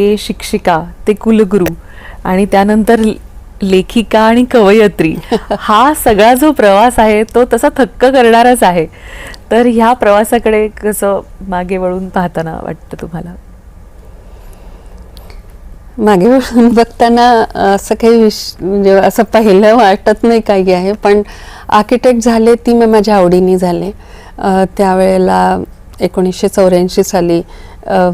ते शिक्षिका, ते कुलगुरू आणि त्यानंतर लेखिका आणि कवयित्री, हा सगळा जो प्रवास आहे तो तसा थक्क करणाराच आहे. तर ह्या प्रवासाकडे कसं मागे वळून पाहताना वाटतं तुम्हाला? मागे वळून बघताना असं काही म्हणजे असं पहिलं वाटत नाही काही आहे, पण आर्किटेक्ट झाले ती मी माझ्या आवडीने झाले. त्यावेळेला 1984 साली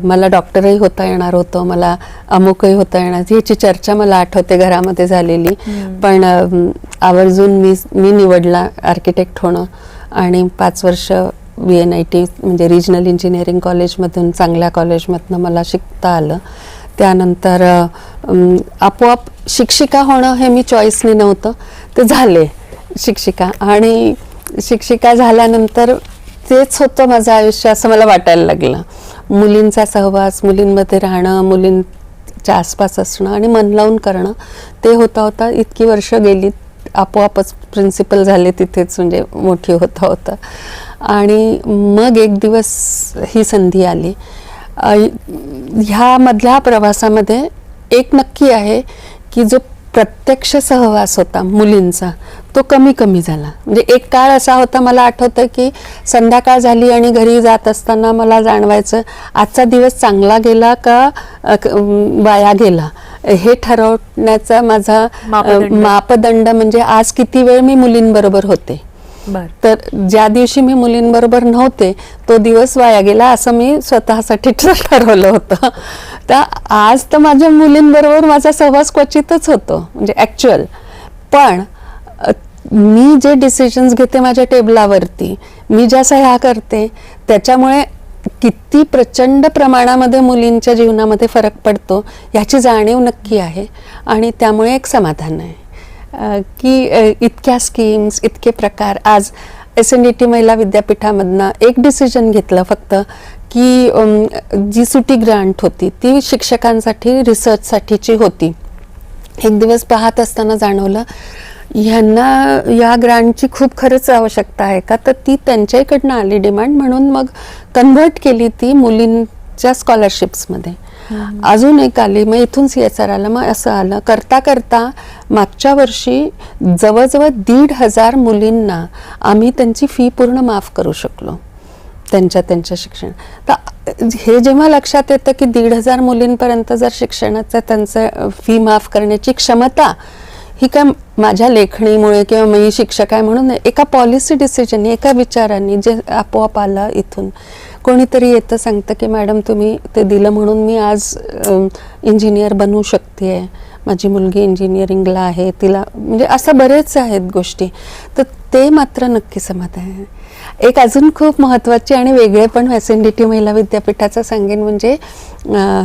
मला डॉक्टरही होता येणार होतं, मला अमुकही होता येणार, ह्याची चर्चा मला आठवते घरामध्ये झालेली. पण आवर्जून मी निवडला आर्किटेक्ट होणं आणि 5 वर्ष BNIT म्हणजे रिजनल इंजिनिअरिंग कॉलेजमधून, चांगल्या कॉलेजमधनं मला शिकता आलं. त्यानंतर आपोआप शिक्षिका होणं हे मी चॉईसने नव्हतं, ते झाले शिक्षिका. आणि शिक्षिका झाल्यानंतर तेच होतं माझं आयुष्य असं मला वाटायला लागलं. मुलींचा सहवास, मुलींमध्ये राहणं, मुलींच्या आसपास असणं आणि मन लावून करणं, ते होता इतकी वर्ष गेली, आपोआपच प्रिन्सिपल झाले तिथेच, म्हणजे मोठी होता. आणि मग एक दिवस ही संधी आली. ह्यामधल्या प्रवासामध्ये एक नक्की आहे की जो प्रत्यक्ष सहवास होता मुलींचा तो कमी झाला. म्हणजे एक काळ असा होता, मला आठवतं की संध्याकाळ झाली आणि घरी जात असताना मला जाणवायचं आजचा दिवस चांगला गेला का वाया गेला, हे ठरवण्याचा माझा मापदंड म्हणजे आज किती वेळ मी मुलींबरोबर होते. तर ज्या दिवशी मी मुलींबरोबर नव्हते तो दिवस वाया गेला असं मी स्वतःसाठी ठरवलं होतं. तर आज तर माझ्या मुलींबरोबर माझा सहवास क्वचितच होतो, म्हणजे ॲक्च्युअल. पण मी जे डिसिजन्स घेते माझ्या टेबलावरती, मी ज्या सह्या करते, त्याच्यामुळे किती प्रचंड प्रमाणामध्ये मुलींच्या जीवनामध्ये फरक पडतो याची जाणीव नक्की आहे. आणि त्यामुळे एक समाधान आहे की इतक्या स्कीम्स, इतके प्रकार. आज SNDT महिला विद्यापीठामधनं एक डिसिजन घेतलं फक्त की जी सुटी ग्रांट होती ती शिक्षकांसाठी रिसर्चसाठीची होती. एक दिवस पाहत असताना जाणवलं ह्यांना या ग्रांटची खूप खरंच आवश्यकता आहे का, तर ती त्यांच्याकडनं आली डिमांड, म्हणून मग कन्व्हर्ट केली ती मुलींच्या स्कॉलरशिप्समध्ये. अजून एक आली, मग इथून CSR आलं, मग असं आलं. करता मागच्या वर्षी जवळजवळ 1,500 मुलींना आम्ही त्यांची फी पूर्ण माफ करू शकलो, त्यांच्या शिक्षण. तर हे जेव्हा लक्षात येतं की 1,500 मुलींपर्यंत जर शिक्षणाचं त्यांचं फी माफ करण्याची क्षमता, ही काय माझ्या लेखणीमुळे किंवा मी शिक्षक आहे म्हणून एका पॉलिसी डिसिजननी, एका विचारांनी जे आपोआप आलं. इथून कोणीतरी येतं सांगतं की मॅडम तुम्ही ते दिलं म्हणून मी आज इंजिनियर बनवू शकते, माझी मुलगी इंजिनिअरिंगला आहे, तिला म्हणजे असं बरेच आहेत गोष्टी. तर ते मात्र नक्की समाधान आहे. एक अजून खूप महत्त्वाची आणि वेगळे पण SNDT महिला विद्यापीठाचं सांगेन म्हणजे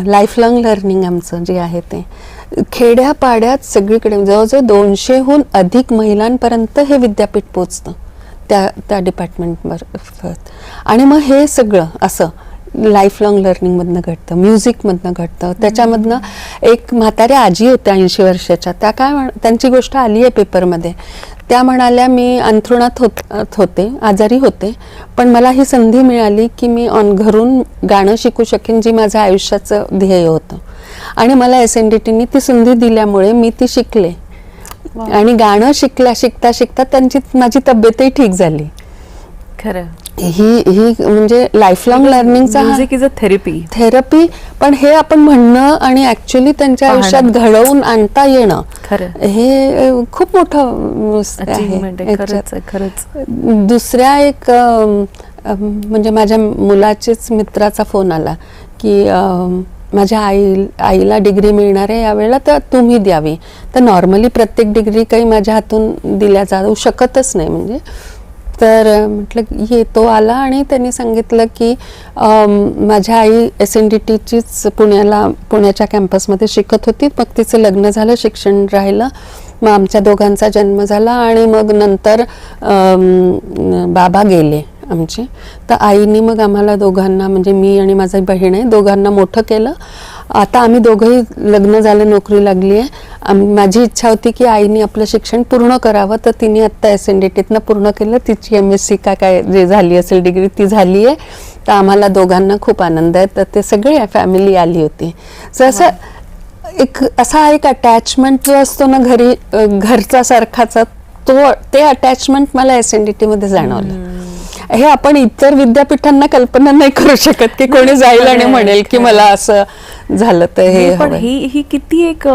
लाईफ लॉंग लर्निंग आमचं जे आहे ते खेड्यापाड्यात सगळीकडे जवळजवळ 200हून अधिक महिलांपर्यंत हे विद्यापीठ पोचतं त्या डिपार्टमेंटवर. आणि मग हे सगळं असं लाईफ लॉंग लर्निंगमधनं घडतं, म्युझिकमधनं घडतं. त्याच्यामधनं एक म्हाताऱ्या आजी होत्या 80 वर्षाच्या, त्या त्यांची गोष्ट आली आहे पेपरमध्ये. त्या म्हणाल्या मी अंथरुणात होते, आजारी होते, पण मला ही संधी मिळाली की मी घरून गाणं शिकू शकेन, जी माझं आयुष्याचं ध्येय होतं. आणि मला SNDTनी ती संधी दिल्यामुळे मी ती शिकले. आणि गाणं शिकता त्यांची माझी तब्येतही ठीक झाली. खरं ही म्हणजे लाईफ लॉंग लर्निंगचा म्युझिक इज अ थेरपी. पण हे आपण म्हणणं आणि ऍक्च्युअली त्यांच्या आयुष्यात घडवून आणता येणं, हे खूप मोठं आहे. खरंच दुसऱ्या एक म्हणजे माझ्या मुलाचेच मित्राचा फोन आला की माझ्या आईला डिग्री मिळणार आहे यावेळेला, तर तुम्ही द्यावी. तर नॉर्मली प्रत्येक डिग्री काही माझ्या हातून दिल्या जाऊ शकतच नाही म्हणजे. तर म्हटलं तो आला आणि त्यांनी सांगितलं की माझ्या आई SNDTचीच पुण्याच्या कॅम्पसमध्ये शिकत होती, मग तिचं लग्न झालं, शिक्षण राहिलं, मग आमच्या दोघांचा जन्म झाला आणि मग नंतर बाबा गेले आमचे. तर आईने मग आम्हाला दोघांना, म्हणजे मी आणि माझी बहीण आहे, दोघांना मोठं केलं. आता आम्ही दोघंही लग्न झालं, नोकरी लागली आहे माझी इच्छा होती की आईने आपलं शिक्षण पूर्ण करावं, तर तिने आत्ता SNDTतनं पूर्ण केलं. तिची MSc काय जे झाली असेल डिग्री ती झाली आहे. तर आम्हाला दोघांना खूप आनंद आहे. तर ते सगळे फॅमिली आली होती. तर असं असा एक अटॅचमेंट जो असतो ना घरी, घरचा सारखाचा, ते अटॅचमेंट मला SNDT मध्ये जाणवलं. हे आपण इतर विद्यापीठांना कल्पना नाही करू शकत की कोणी जाईल आणि म्हणेल की मला असं झालं. तर हे पण ही किती एक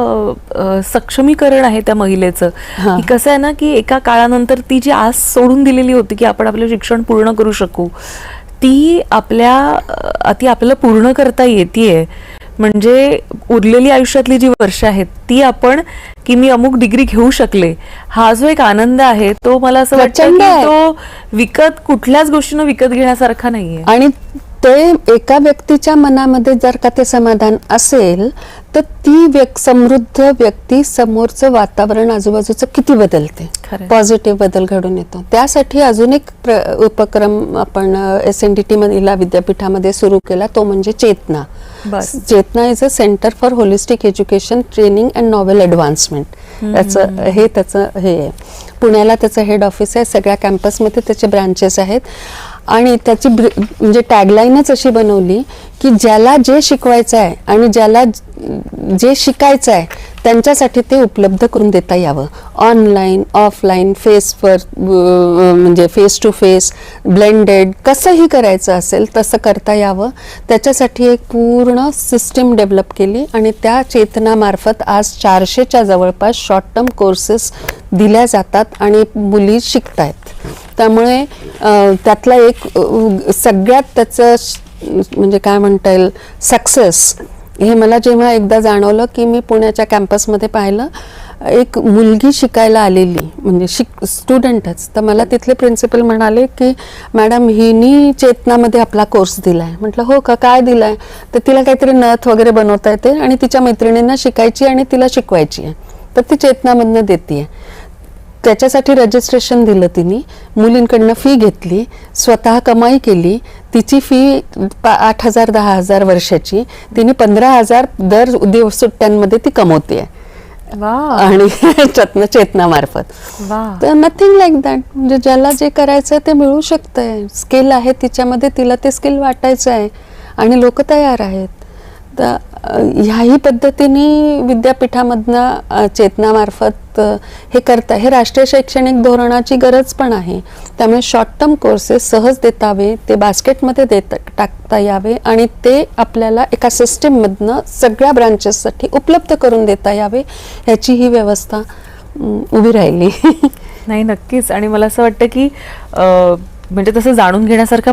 सक्षमीकरण आहे त्या महिलेचं. की कसं आहे ना की एका काळानंतर ती जी आस सोडून दिलेली होती की आपण आपलं शिक्षण पूर्ण करू शकू, ती आपल्याला पूर्ण करता येतेय. म्हणजे उरलेली आयुष्यातली जी वर्ष आहेत ती आपण की मी अमुक डिग्री घेऊ शकले, हा जो एक आनंद आहे तो मला असं वाटतं की तो कुठल्याच गोष्टीनं विकत घेण्यासारखा नाहीये. आणि ते एका व्यक्तीच्या मनामध्ये जर का ते समाधान असेल तर ती समृद्ध व्यक्ती समोरचं वातावरण आजूबाजूचं किती बदलते, पॉझिटिव्ह बदल घडून येतो. त्यासाठी अजून एक उपक्रम आपण SNDT महिला विद्यापीठामध्ये सुरू केला, तो म्हणजे Chetana. Chetana is a centre for holistic education training and novel advancement. त्याचं हे आहे पुण्याला, त्याचं हेड ऑफिस आहे. सगळ्या कॅम्पसमध्ये त्याचे ब्रांचेस आहेत. आणि त्याची म्हणजे टॅगलाईनच अशी बनवली की ज्याला जे शिकवायचं आहे आणि ज्याला जे शिकायचं आहे त्यांच्यासाठी ते उपलब्ध करून देता यावं. ऑनलाईन, ऑफलाईन, म्हणजे फेस टू फेस, ब्लेंडेड, कसंही करायचं असेल तसं करता यावं. त्याच्यासाठी एक पूर्ण सिस्टीम डेव्हलप केली आणि त्या चेतनामार्फत आज 400च्या जवळपास शॉर्ट टर्म कोर्सेस दिल्या जातात आणि मुली शिकतायत. त्यामुळे त्यातला एक सगळ्यात त्याचं म्हणजे काय म्हणता येईल सक्सेस हे मला जेव्हा एकदा जाणवलं की मी पुण्याच्या कॅम्पसमध्ये पाहिलं, एक मुलगी शिकायला आलेली म्हणजे स्टुडंटच. तर मला तिथले प्रिन्सिपल म्हणाले की मॅडम हिनी चेतनामध्ये आपला कोर्स दिलाय. म्हटलं हो का, काय दिलाय? तर तिला काहीतरी नथ वगैरे बनवता येते आणि तिच्या मैत्रिणींना शिकायची आणि तिला शिकवायची आहे, तर ती चेतनामधनं देते. त्याच्यासाठी रजिस्ट्रेशन दिलं तिने, मुलींकडनं फी घेतली, स्वतः कमाई केली. तिची फी 8,000 10,000 वर्षाची, तिने 15,000 दर दिवस सुट्ट्यांमध्ये ती कमवते आणि चेतनामार्फत. तर नथिंग लाईक दॅट. म्हणजे ज्याला जे करायचं ते मिळू शकतंय. स्किल आहे तिच्यामध्ये, तिला ते स्किल वाटायचं आहे आणि लोक तयार आहेत. तर ह्याही पद्धतीने विद्यापीठामधनं चेतनामार्फत हे हे राष्ट्रीय शैक्षणिक धोरणाची गरज पण आहे. त्यामुळे शॉर्ट टर्म कोर्सेस सहज देता यावे, ते बास्केटमध्ये टाकता यावे आणि ते आपल्याला एका सिस्टीममधनं सगळ्या ब्रांचेससाठी उपलब्ध करून देता यावे, ह्याची ही व्यवस्था उभी राहिली. नाही, नक्कीच. आणि मला असं वाटतं की म्हणजे तसं जाणून घेण्यासारखा